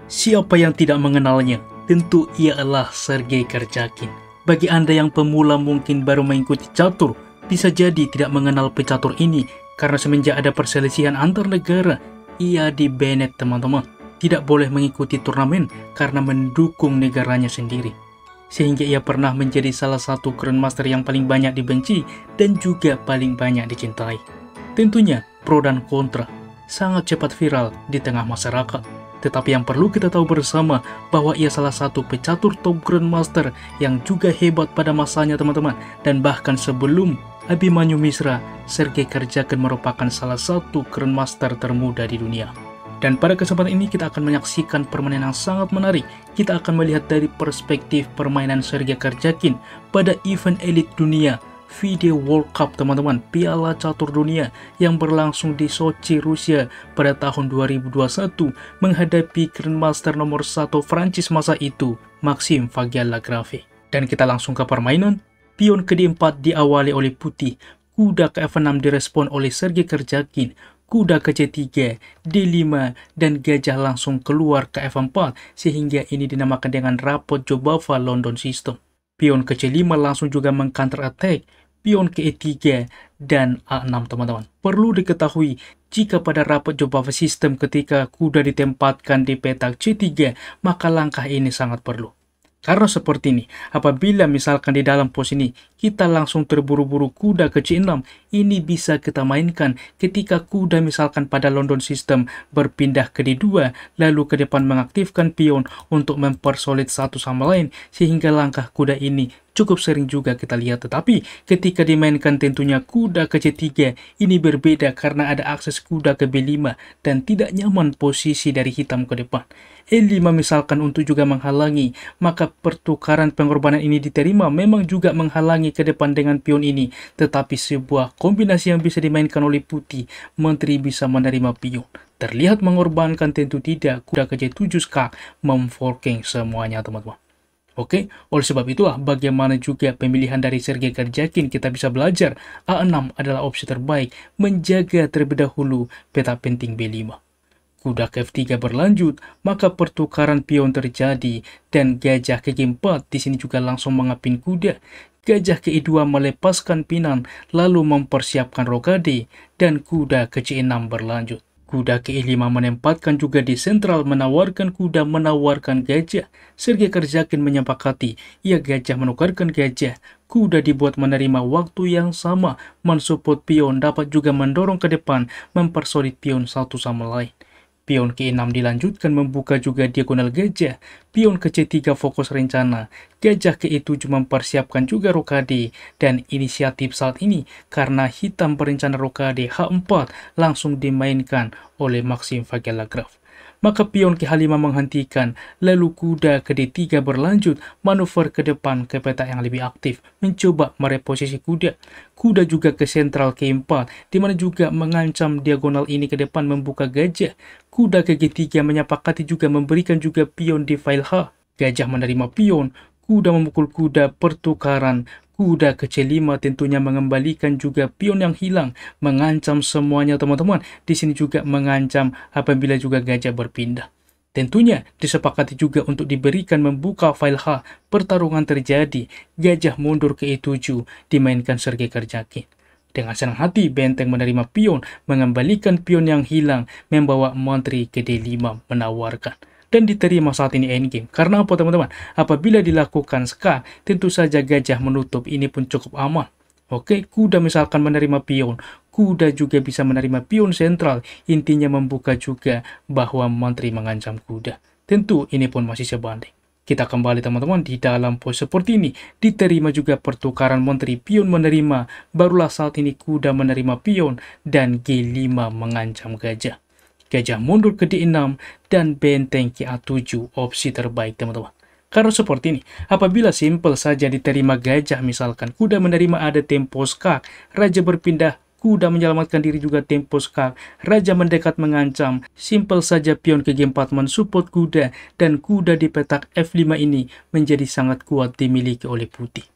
Siapa yang tidak mengenalnya? Tentu ia adalah Sergei Karjakin. Bagi Anda yang pemula mungkin baru mengikuti catur, bisa jadi tidak mengenal pecatur ini karena semenjak ada perselisihan antar negara, ia di-banned teman-teman. Tidak boleh mengikuti turnamen karena mendukung negaranya sendiri. Sehingga ia pernah menjadi salah satu Grandmaster yang paling banyak dibenci dan juga paling banyak dicintai. Tentunya pro dan kontra, sangat cepat viral di tengah masyarakat. Tetapi yang perlu kita tahu bersama bahwa ia salah satu pecatur top Grandmaster yang juga hebat pada masanya teman-teman. Dan bahkan sebelum Abhimanyu Mishra, Sergei Karjakin merupakan salah satu Grandmaster termuda di dunia. Dan pada kesempatan ini kita akan menyaksikan permainan yang sangat menarik. Kita akan melihat dari perspektif permainan Sergei Karjakin pada event elit dunia FIDE World Cup teman-teman, Piala Catur Dunia yang berlangsung di Sochi, Rusia pada tahun 2021 menghadapi Grandmaster nomor 1 Prancis masa itu, Maxime Vachier-Lagrave. Dan kita langsung ke permainan. Pion ke D4 diawali oleh putih, kuda ke F6 direspon oleh Sergei Karjakin, kuda ke C3, D5, dan gajah langsung keluar ke F4 sehingga ini dinamakan dengan rapot Jobava London System. Pion ke C5 langsung juga meng-counter attack, pion ke E3 dan A6 teman-teman. Perlu diketahui, jika pada rapot Jobava System ketika kuda ditempatkan di petak C3, maka langkah ini sangat perlu. Karena seperti ini, apabila misalkan di dalam pos ini, kita langsung terburu-buru kuda ke C6, ini bisa kita mainkan ketika kuda misalkan pada London System berpindah ke D2, lalu ke depan mengaktifkan pion untuk mempersolid satu sama lain, sehingga langkah kuda ini cukup sering juga kita lihat. Tetapi ketika dimainkan tentunya kuda ke C3, ini berbeda karena ada akses kuda ke B5 dan tidak nyaman posisi dari hitam ke depan. E5 misalkan untuk juga menghalangi, maka pertukaran pengorbanan ini diterima memang juga menghalangi ke depan dengan pion ini. Tetapi sebuah kombinasi yang bisa dimainkan oleh putih, menteri bisa menerima pion. Terlihat mengorbankan, tentu tidak, kuda ke C7 skak memforking semuanya teman-teman. Oke, oleh sebab itulah bagaimana juga pemilihan dari Sergei Karjakin kita bisa belajar. A6 adalah opsi terbaik, menjaga terlebih dahulu peta penting B5. Kuda ke F3 berlanjut, maka pertukaran pion terjadi dan gajah ke G4 di sini juga langsung mengapin kuda. Gajah ke E2 melepaskan pinan lalu mempersiapkan rokade dan kuda ke C6 berlanjut. Kuda ke E5 menempatkan juga di sentral, menawarkan kuda, menawarkan gajah. Sergei Karjakin menyepakati, ia gajah menukarkan gajah. Kuda dibuat menerima waktu yang sama, mensupport pion, dapat juga mendorong ke depan, mempersolid pion satu sama lain. Pion ke E6 dilanjutkan membuka juga diagonal gajah. Pion ke C3 fokus rencana. Gajah ke E7 mempersiapkan juga rokade. Dan inisiatif saat ini karena hitam berencana rokade H4 langsung dimainkan oleh Maxime Vachier-Lagrave. Maka pion ke H5 menghentikan, lalu kuda ke D3 berlanjut, manuver ke depan ke peta yang lebih aktif, mencoba mereposisi kuda. Kuda juga ke sentral ke E4, di mana juga mengancam diagonal ini ke depan membuka gajah. Kuda ke G3 menyepakati juga memberikan juga pion di file H. Gajah menerima pion, kuda memukul kuda, pertukaran. Kuda ke C5 tentunya mengembalikan juga pion yang hilang, mengancam semuanya teman-teman. Di sini juga mengancam apabila juga gajah berpindah. Tentunya disepakati juga untuk diberikan membuka file H. Pertarungan terjadi, gajah mundur ke E7, dimainkan Sergei Karjakin. Dengan senang hati, benteng menerima pion, mengembalikan pion yang hilang, membawa menteri ke D5 menawarkan. Dan diterima saat ini endgame. Karena apa teman-teman? Apabila dilakukan skak, tentu saja gajah menutup, ini pun cukup aman. Oke, kuda misalkan menerima pion, kuda juga bisa menerima pion sentral, intinya membuka juga bahwa menteri mengancam kuda. Tentu ini pun masih sebanding. Kita kembali teman-teman di dalam pos seperti ini, diterima juga pertukaran menteri, pion menerima, barulah saat ini kuda menerima pion, dan G5 mengancam gajah. Gajah mundur ke D6 dan benteng ke A7 opsi terbaik teman-teman. Karena seperti ini, apabila simpel saja diterima gajah misalkan, kuda menerima ada tempo skak, raja berpindah, kuda menyelamatkan diri juga tempo skak, raja mendekat mengancam, simpel saja pion ke G4 mensupport kuda, dan kuda di petak F5 ini menjadi sangat kuat dimiliki oleh putih.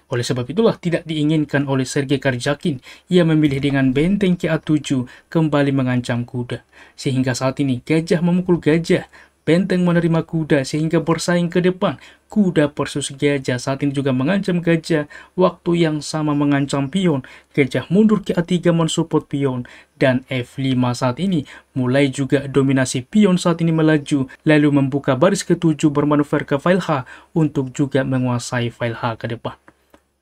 Oleh sebab itulah tidak diinginkan oleh Sergei Karjakin. Ia memilih dengan benteng ke A7 kembali mengancam kuda. Sehingga saat ini gajah memukul gajah. benteng menerima kuda sehingga bersaing ke depan. Kuda versus gajah saat ini juga mengancam gajah, waktu yang sama mengancam pion. Gajah mundur ke A3 mensupport pion, dan F5 saat ini mulai juga dominasi pion saat ini melaju, lalu membuka baris ke-7 bermanuver ke file H untuk juga menguasai file H ke depan.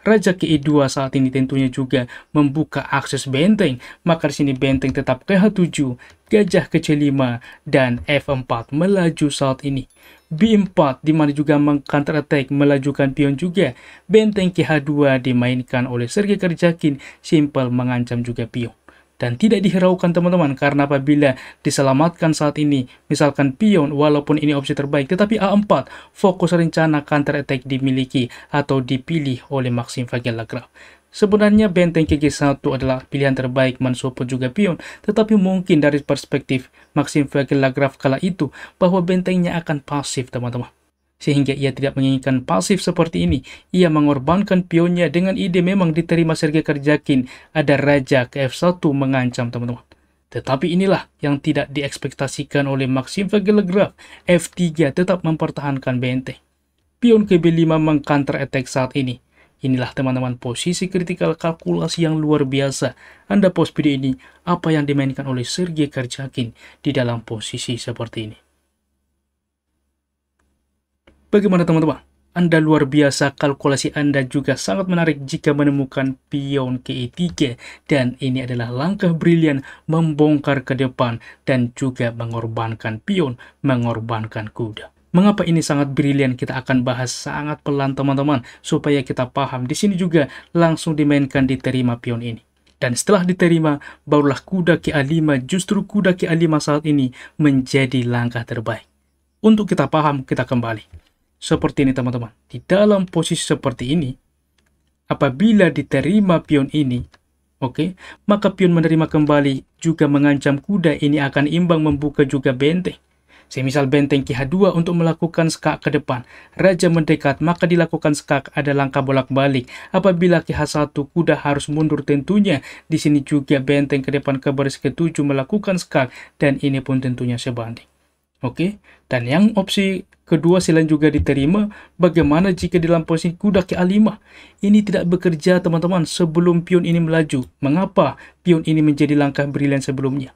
Raja ke E2 saat ini tentunya juga membuka akses benteng, maka di sini benteng tetap ke H7, gajah ke C5, dan F4 melaju saat ini. B4 dimana juga meng-counter attack melajukan pion juga, benteng ke H2 dimainkan oleh Sergei Karjakin, simple mengancam juga pion. Dan tidak dihiraukan teman-teman, karena apabila diselamatkan saat ini, misalkan pion walaupun ini opsi terbaik, tetapi A4 fokus rencana counter attack dimiliki atau dipilih oleh Maxim Vagellagraph. Sebenarnya benteng ke G1 adalah pilihan terbaik mensupport juga pion, tetapi mungkin dari perspektif Maxim Vagellagraph kala itu bahwa bentengnya akan pasif teman-teman. Sehingga ia tidak menginginkan pasif seperti ini. Ia mengorbankan pionnya dengan ide memang diterima Sergei Karjakin. Ada raja ke F1 mengancam teman-teman. Tetapi inilah yang tidak diekspektasikan oleh Maxim Vagellagraph. F3 tetap mempertahankan benteng. Pion ke B5 meng-counter attack saat ini. Inilah teman-teman posisi kritikal kalkulasi yang luar biasa. Anda pause video ini, apa yang dimainkan oleh Sergei Karjakin di dalam posisi seperti ini. Bagaimana teman-teman? Anda luar biasa, kalkulasi Anda juga sangat menarik jika menemukan pion ke E3, dan ini adalah langkah brilian membongkar ke depan dan juga mengorbankan pion, mengorbankan kuda. Mengapa ini sangat brilian? Kita akan bahas sangat pelan teman-teman supaya kita paham. Di sini juga langsung dimainkan diterima pion ini. Dan setelah diterima, barulah kuda ke A5, justru kuda ke A5 saat ini menjadi langkah terbaik. Untuk kita paham, kita kembali. Seperti ini teman-teman, di dalam posisi seperti ini, apabila diterima pion ini, maka pion menerima kembali juga mengancam kuda ini akan imbang membuka juga benteng. Semisal benteng ke H2 untuk melakukan skak ke depan, raja mendekat, maka dilakukan skak, ada langkah bolak-balik. Apabila ke H1, kuda harus mundur tentunya. Di sini juga benteng ke depan ke baris ke-7 melakukan skak, dan ini pun tentunya sebanding. Dan yang opsi kedua selain juga diterima, bagaimana jika dalam posisi kuda ke A5? Ini tidak bekerja teman-teman sebelum pion ini melaju. Mengapa pion ini menjadi langkah brilian sebelumnya?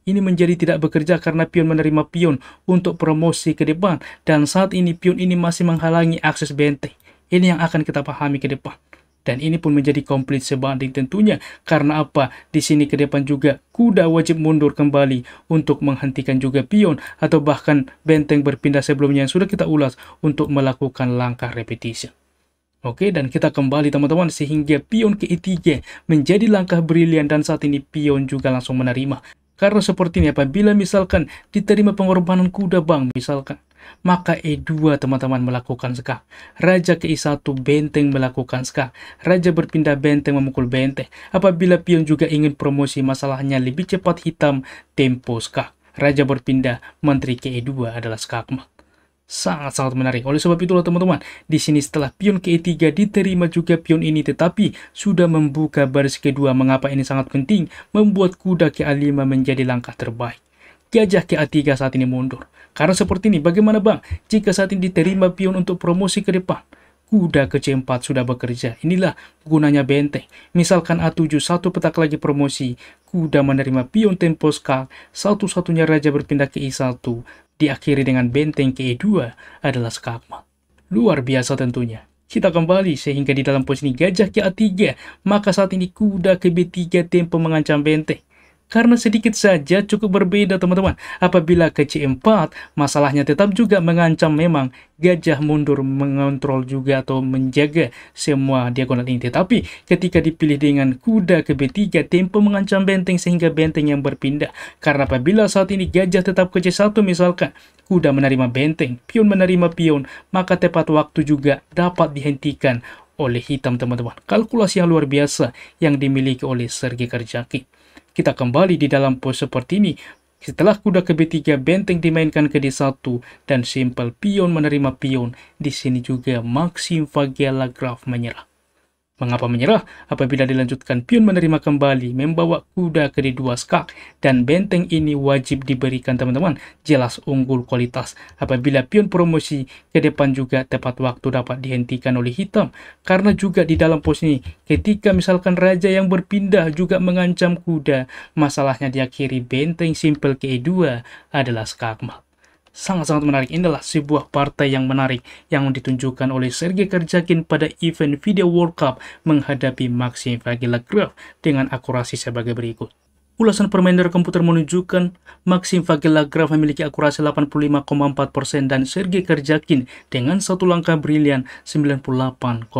Ini menjadi tidak bekerja karena pion menerima pion untuk promosi ke depan, dan saat ini pion ini masih menghalangi akses benteng. Ini yang akan kita pahami ke depan. Dan ini pun menjadi komplit sebanding tentunya. Karena apa? Di sini ke depan juga kuda wajib mundur kembali untuk menghentikan juga pion, atau bahkan benteng berpindah sebelumnya yang sudah kita ulas untuk melakukan langkah repetisi. Dan kita kembali teman-teman, sehingga pion ke E3 menjadi langkah brilian, dan saat ini pion juga langsung menerima. Karena seperti ini, apabila misalkan diterima pengorbanan kuda bang, misalkan, maka E2 teman-teman melakukan skak. Raja ke E1, benteng melakukan skak. Raja berpindah, benteng memukul benteng. Apabila pion juga ingin promosi, masalahnya lebih cepat hitam, tempo skak. Raja berpindah, menteri ke E2 adalah skakmat. Sangat-sangat menarik. Oleh sebab itulah teman-teman, di sini setelah pion ke E3 diterima juga pion ini, tetapi sudah membuka baris kedua. Mengapa ini sangat penting? Membuat kuda ke A5 menjadi langkah terbaik. Gajah ke A3 saat ini mundur. Karena seperti ini, bagaimana bang jika saat ini diterima pion untuk promosi ke depan? Kuda ke C4 sudah bekerja. Inilah gunanya benteng. Misalkan A7, satu petak lagi promosi. Kuda menerima pion tempo skak. Satu-satunya raja berpindah ke E1. Diakhiri dengan benteng ke E2 adalah skakmat. Luar biasa tentunya. Kita kembali sehingga di dalam posisi gajah ke A3, maka saat ini kuda ke B3 tempo mengancam benteng. Karena sedikit saja cukup berbeda teman-teman. Apabila ke C4, masalahnya tetap juga mengancam memang gajah mundur mengontrol juga atau menjaga semua diagonal ini. Tetapi ketika dipilih dengan kuda ke B3, tempo mengancam benteng sehingga benteng yang berpindah. Karena apabila saat ini gajah tetap ke C1 misalkan, kuda menerima benteng, pion menerima pion, maka tepat waktu juga dapat dihentikan oleh hitam teman-teman. Kalkulasi yang luar biasa yang dimiliki oleh Sergei Karjakin. Kita kembali di dalam pose seperti ini. Setelah kuda ke B3, benteng dimainkan ke D1 dan simpel pion menerima pion. Di sini juga Maxim Vagellagraph menyerah. Mengapa menyerah? Apabila dilanjutkan pion menerima kembali, membawa kuda ke D2 skak, dan benteng ini wajib diberikan teman-teman, jelas unggul kualitas. Apabila pion promosi ke depan juga tepat waktu dapat dihentikan oleh hitam, karena juga di dalam pos ini, ketika misalkan raja yang berpindah juga mengancam kuda, masalahnya diakhiri benteng simpel ke E2 adalah skakmat. Sangat-sangat menarik. Inilah sebuah partai yang menarik yang ditunjukkan oleh Sergei Karjakin pada event Video World Cup menghadapi Maxim Vagilagraf dengan akurasi sebagai berikut. Ulasan permain dari komputer menunjukkan Maxim Vagilagraf memiliki akurasi 85,4% dan Sergei Karjakin dengan satu langkah brilian 98,6%,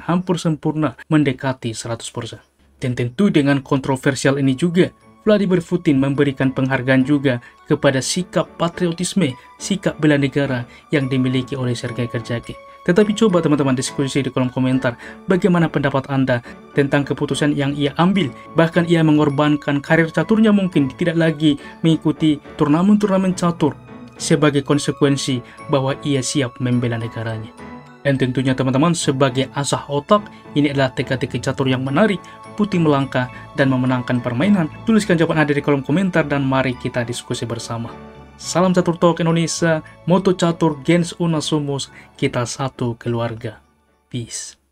hampir sempurna mendekati 100%. Dan tentu dengan kontroversial ini juga, Vladimir Putin memberikan penghargaan juga kepada sikap patriotisme, sikap bela negara yang dimiliki oleh Sergei Karjakin. Tetapi coba teman-teman diskusi di kolom komentar, bagaimana pendapat Anda tentang keputusan yang ia ambil. Bahkan ia mengorbankan karir caturnya, mungkin tidak lagi mengikuti turnamen-turnamen catur sebagai konsekuensi bahwa ia siap membela negaranya. Dan tentunya teman-teman, sebagai asah otak, ini adalah teka-teki catur yang menarik. Putin melangkah dan memenangkan permainan. Tuliskan jawaban Anda di kolom komentar dan mari kita diskusi bersama. Salam Catur Talk Indonesia, Moto Catur Gens Una Sumus, kita satu keluarga. Peace.